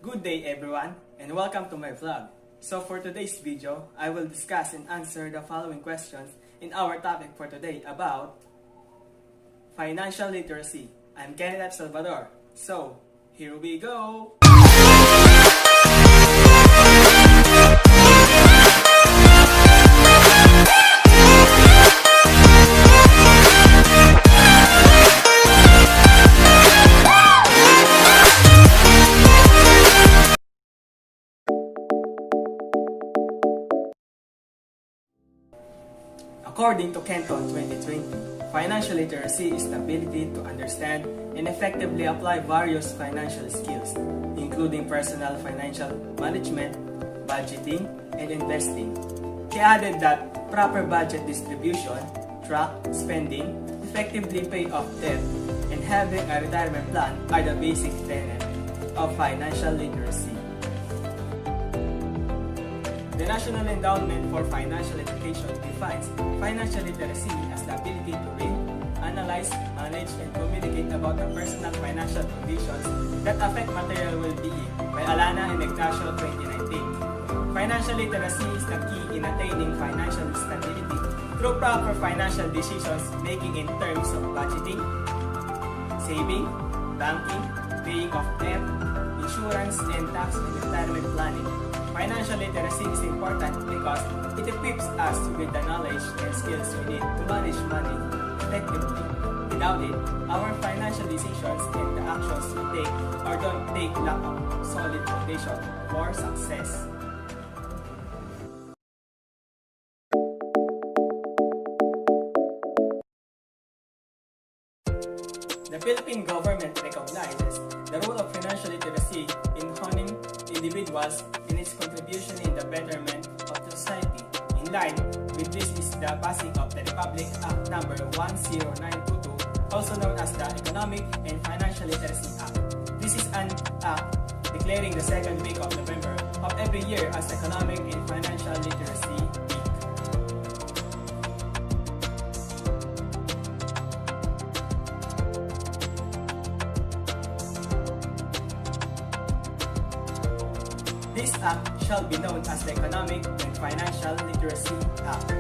Good day everyone and welcome to my vlog. So for today's video, I will discuss and answer the following questions in our topic for today about financial literacy. I'm Kenneth Salvador. So here we go! According to Canton 2020, financial literacy is the ability to understand and effectively apply various financial skills, including personal financial management, budgeting, and investing. He added that proper budget distribution, track spending, effectively pay off debt, and having a retirement plan are the basic tenets of financial literacy. The National Endowment for Financial Education defines financial literacy as the ability to read, analyze, manage, and communicate about the personal financial conditions that affect material well-being by Alana and Ignacio 2019. Financial literacy is the key in attaining financial stability through proper financial decisions making in terms of budgeting, saving, banking, paying off debt, insurance, and tax and retirement planning. Financial literacy is important because it equips us with the knowledge and skills we need to manage money effectively. Without it, our financial decisions and the actions we take or don't take lack of solid foundation for success. The Philippine government recognizes the role of financial literacy in honing individuals in its contribution in the betterment of the society. In line with this is the passing of the Republic Act No. 10922, also known as the Economic and Financial Literacy Act. This is an act declaring the second week of November of every year as Economic and Financial Literacy Week. This act shall be known as the Economic and Financial Literacy Act.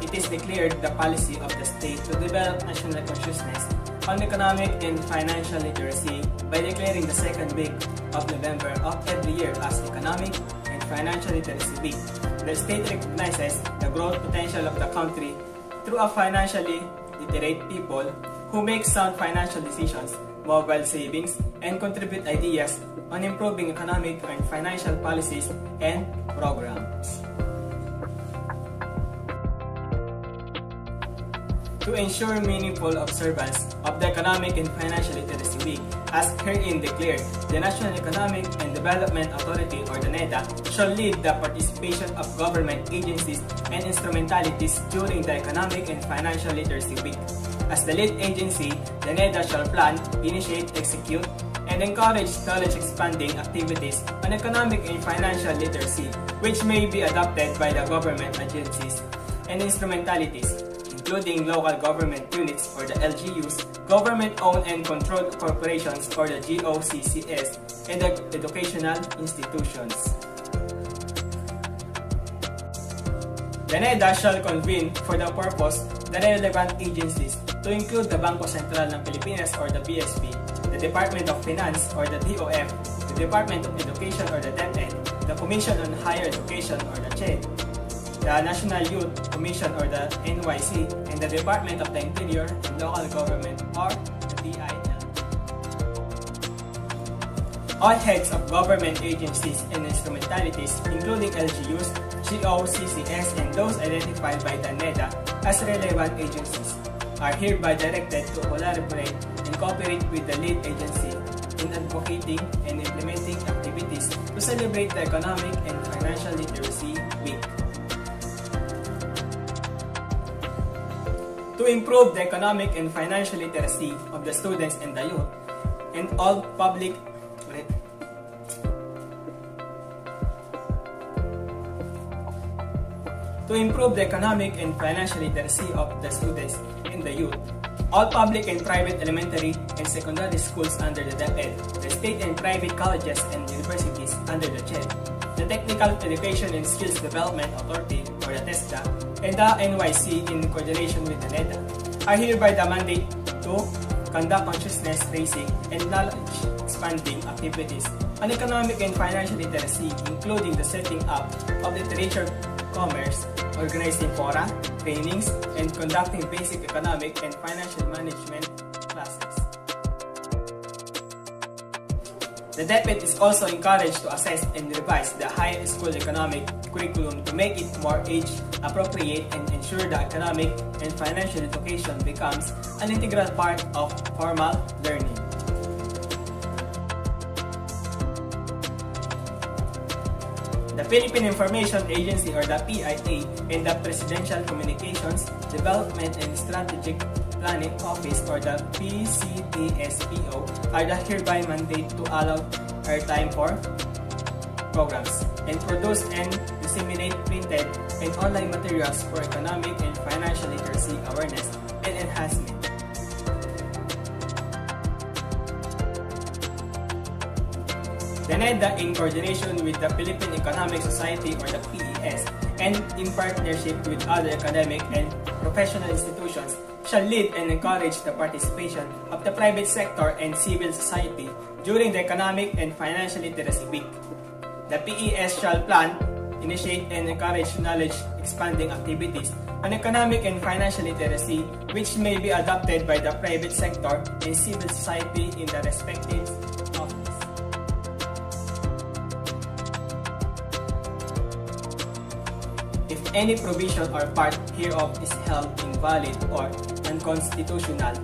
It is declared the policy of the state to develop national consciousness on economic and financial literacy by declaring the second week of November of every year as Economic and Financial Literacy Week. The state recognizes the growth potential of the country through a financially literate people who make sound financial decisions, mobile savings, and contribute ideas on improving economic and financial policies and programs. To ensure meaningful observance of the Economic and Financial Literacy Week, as herein declared, the National Economic and Development Authority or the NEDA shall lead the participation of government agencies and instrumentalities during the Economic and Financial Literacy Week. As the lead agency, the NEDA shall plan, initiate, execute, and encourage knowledge-expanding activities on economic and financial literacy, which may be adopted by the government agencies and instrumentalities, including local government units or the LGUs, government-owned and controlled corporations or the GOCCS, and the educational institutions. The NEDA shall convene for the purpose the relevant agencies to include the Bangko Sentral ng Pilipinas or the BSP, the Department of Finance or the DOF, the Department of Education or the DepEd, the Commission on Higher Education or the CHED, the National Youth Commission or the NYC, and the Department of the Interior and Local Government or the DIL. All heads of government agencies and instrumentalities, including LGUs, GOCCS, and those identified by the NEDA as relevant agencies, are hereby directed to collaborate and cooperate with the lead agency in advocating and implementing activities to celebrate the Economic and Financial Literacy Week. To improve the economic and financial literacy of the students and the youth, and all public To improve the economic and financial literacy of the students and the youth, All public and private elementary and secondary schools under the DepEd, the state and private colleges and universities under the CHED, the Technical Education and Skills Development Authority or the TESDA, and the NYC in coordination with the NEDA, are hereby the mandate to conduct consciousness raising and knowledge expanding activities on economic and financial literacy, including the setting up of literature commerce, organizing fora, trainings, and conducting basic economic and financial management classes. The DepEd is also encouraged to assess and revise the high school economic curriculum to make it more age-appropriate and ensure that economic and financial education becomes an integral part of formal learning. The Philippine Information Agency or the PIA and the Presidential Communications Development and Strategic Planning Office or the PCDSPO are the hereby mandate to allow airtime for programs and produce and disseminate printed and online materials for economic and financial literacy awareness and enhancement. The NEDA, in coordination with the Philippine Economic Society or the PES, and in partnership with other academic and professional institutions, shall lead and encourage the participation of the private sector and civil society during the Economic and Financial Literacy Week. The PES shall plan, initiate, and encourage knowledge-expanding activities on economic and financial literacy which may be adopted by the private sector and civil society in the respective office. If any provision or part hereof is held invalid or unconstitutional,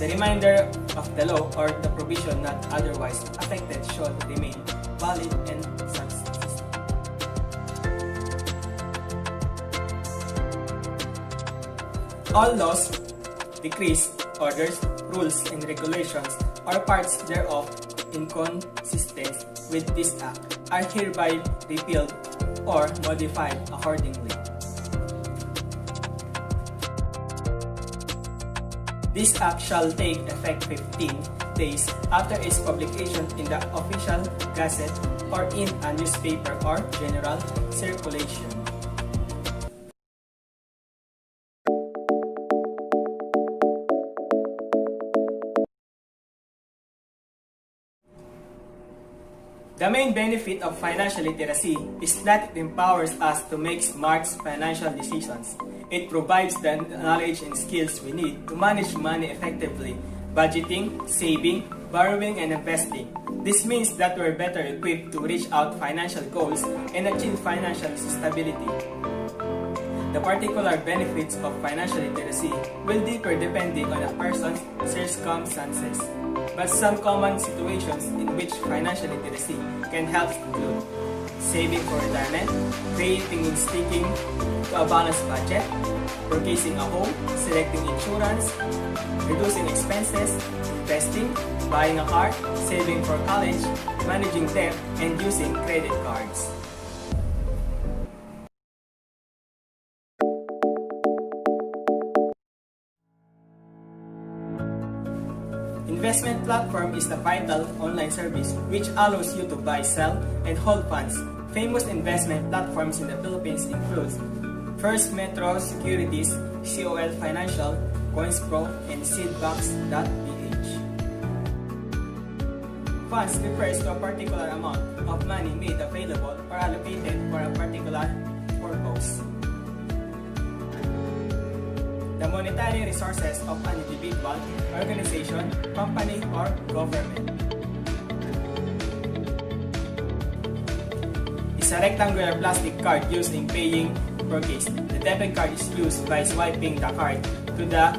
the remainder of the law or the provision not otherwise affected shall remain valid and subsist. All laws, decrees, orders, rules, and regulations or parts thereof inconsistent with this act are hereby repealed or modified accordingly. This act shall take effect 15 days after its publication in the official gazette or in a newspaper or general circulation. The main benefit of financial literacy is that it empowers us to make smart financial decisions. It provides the knowledge and skills we need to manage money effectively, budgeting, saving, borrowing, and investing. This means that we're better equipped to reach out financial goals and achieve financial stability. The particular benefits of financial literacy will differ depending on a person's circumstances. But some common situations in which financial literacy can help include saving for retirement, creating and sticking to a balanced budget, purchasing a home, selecting insurance, reducing expenses, investing, buying a car, saving for college, managing debt, and using credit cards. Investment platform is a vital online service which allows you to buy, sell, and hold funds. Famous investment platforms in the Philippines include First Metro Securities, COL Financial, CoinsPro, and Seedbox.ph. Funds refers to a particular amount of money made available or allocated for a particular purpose. The monetary resources of an individual, organization, company, or government. It's a rectangular plastic card used in paying for case. The debit card is used by swiping the card to the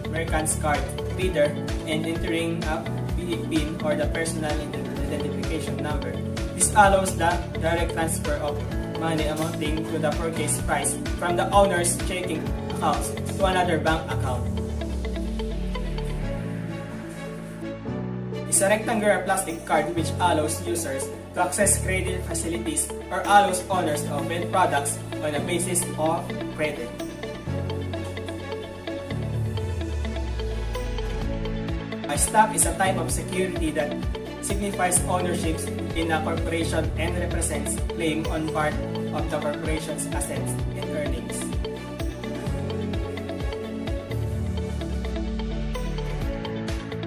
merchant's card reader and entering a PIN or the personal identification number. This allows the direct transfer of money amounting to the purchase price from the owner's checking accounts to another bank account. It's a rectangular plastic card which allows users to access credit facilities or allows owners to open products on the basis of credit. A stock is a type of security that signifies ownership in a corporation and represents claim on part of the corporation's assets and earnings.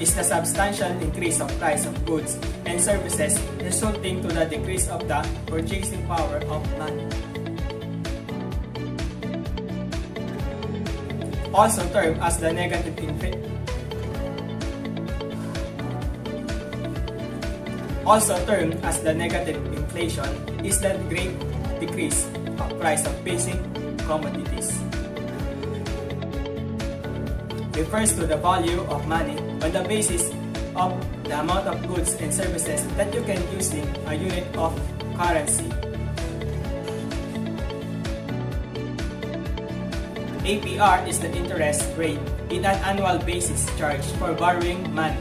Is the substantial increase of price of goods and services resulting to the decrease of the purchasing power of money. Also termed as the negative inflation. Also termed as the negative inflation is the great decrease of price of basic commodities. Refers to the value of money on the basis of the amount of goods and services that you can use in a unit of currency. APR is the interest rate in an annual basis charged for borrowing money.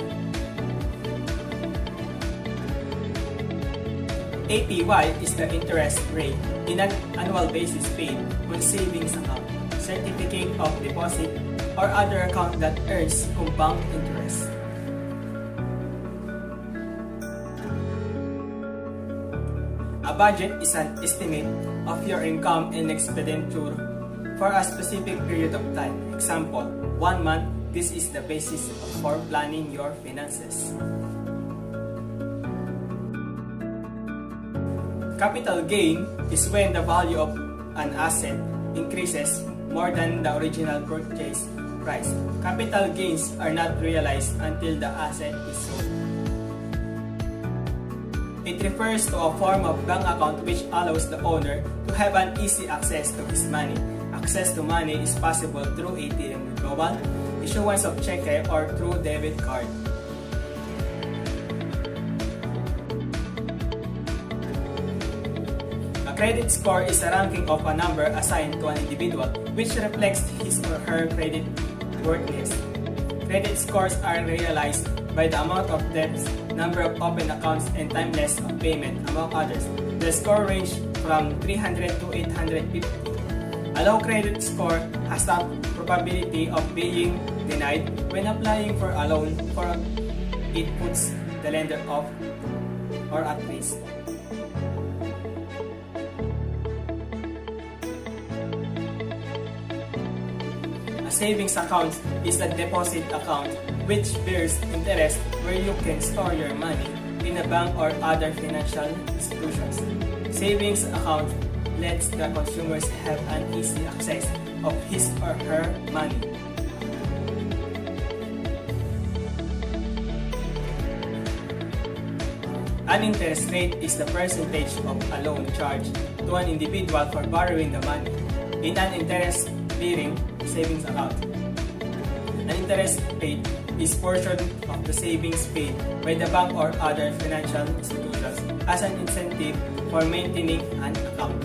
APY is the interest rate in an annual basis paid on savings account, certificate of deposit, or other account that earns compound interest. A budget is an estimate of your income and expenditure for a specific period of time. Example, 1 month. This is the basis for planning your finances. Capital gain is when the value of an asset increases more than the original purchase price. Capital gains are not realized until the asset is sold. It refers to a form of bank account which allows the owner to have an easy access to his money. Access to money is possible through ATM withdrawal, issuance of cheque, or through debit card. Credit score is a ranking of a number assigned to an individual which reflects his or her credit worthiness. Credit scores are realized by the amount of debts, number of open accounts, and timeliness of payment, among others. The score range from 300 to 850. A low credit score has the probability of being denied when applying for a loan, for it puts the lender off or at risk. A savings account is a deposit account which bears interest where you can store your money in a bank or other financial institutions. Savings account lets the consumers have an easy access of his or her money. An interest rate is the percentage of a loan charged to an individual for borrowing the money in an interest-bearing savings account. An interest rate is portion of the savings paid by the bank or other financial institutions as an incentive for maintaining an account.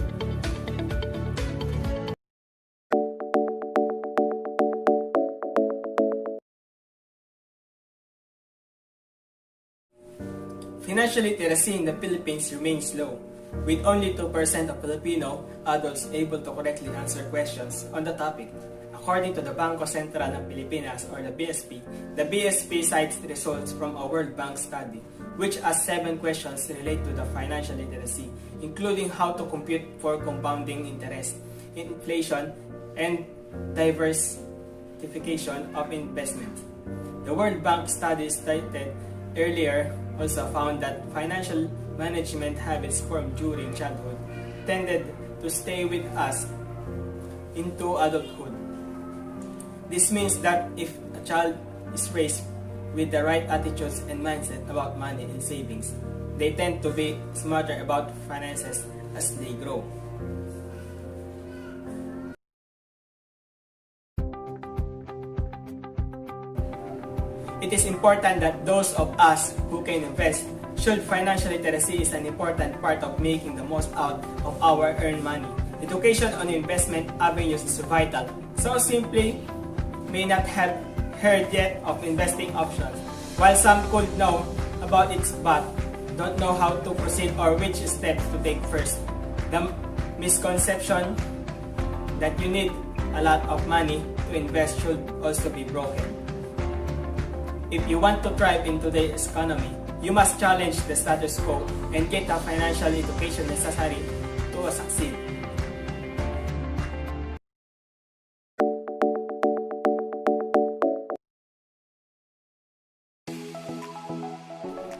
Financial literacy in the Philippines remains low, with only 2% of Filipino adults able to correctly answer questions on the topic. According to the Bangko Sentral ng Pilipinas or the BSP cites results from a World Bank study which asks 7 questions relate to the financial literacy, including how to compute for compounding interest, inflation, and diversification of investment. The World Bank study stated earlier also found that financial management habits formed during childhood tended to stay with us into adulthood. This means that if a child is raised with the right attitudes and mindset about money and savings, they tend to be smarter about finances as they grow. It is important that those of us who can invest should financial literacy is an important part of making the most out of our earned money. Education on investment avenues is vital. So simply may not have heard yet of investing options, while some could know about it but don't know how to proceed or which steps to take first. The misconception that you need a lot of money to invest should also be broken. If you want to thrive in today's economy, you must challenge the status quo and get the financial education necessary to succeed.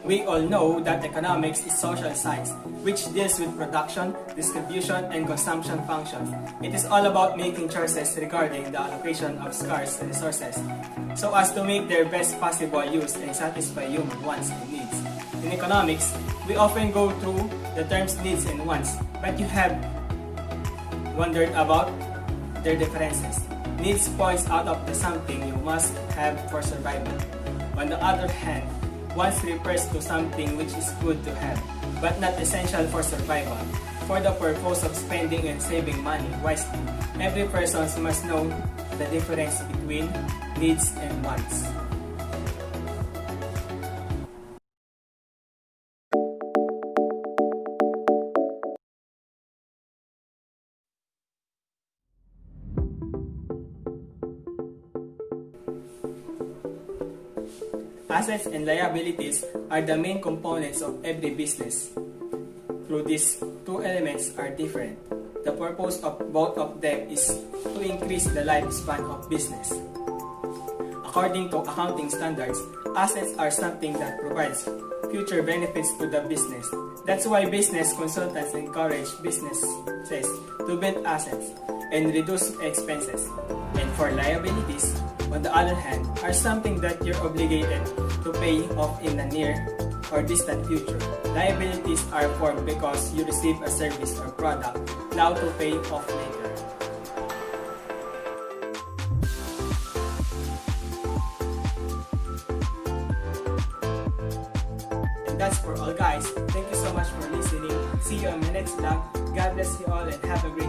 We all know that economics is social science, which deals with production, distribution, and consumption functions. It is all about making choices regarding the allocation of scarce resources, so as to make their best possible use and satisfy human wants and needs. In economics, we often go through the terms needs and wants, but you have wondered about their differences. Needs points out of the something you must have for survival. On the other hand, wants refers to something which is good to have, but not essential for survival. For the purpose of spending and saving money wisely, every person must know the difference between needs and wants. Assets and liabilities are the main components of every business. Through these two elements are different. The purpose of both of them is to increase the lifespan of business. According to accounting standards, assets are something that provides future benefits to the business. That's why business consultants encourage businesses to build assets and reduce expenses. And for liabilities, on the other hand, are something that you're obligated to pay off in the near or distant future. Liabilities are formed because you receive a service or product now to pay off later. And that's for all, guys. Thank you so much for listening. See you on my next vlog. God bless you all and have a great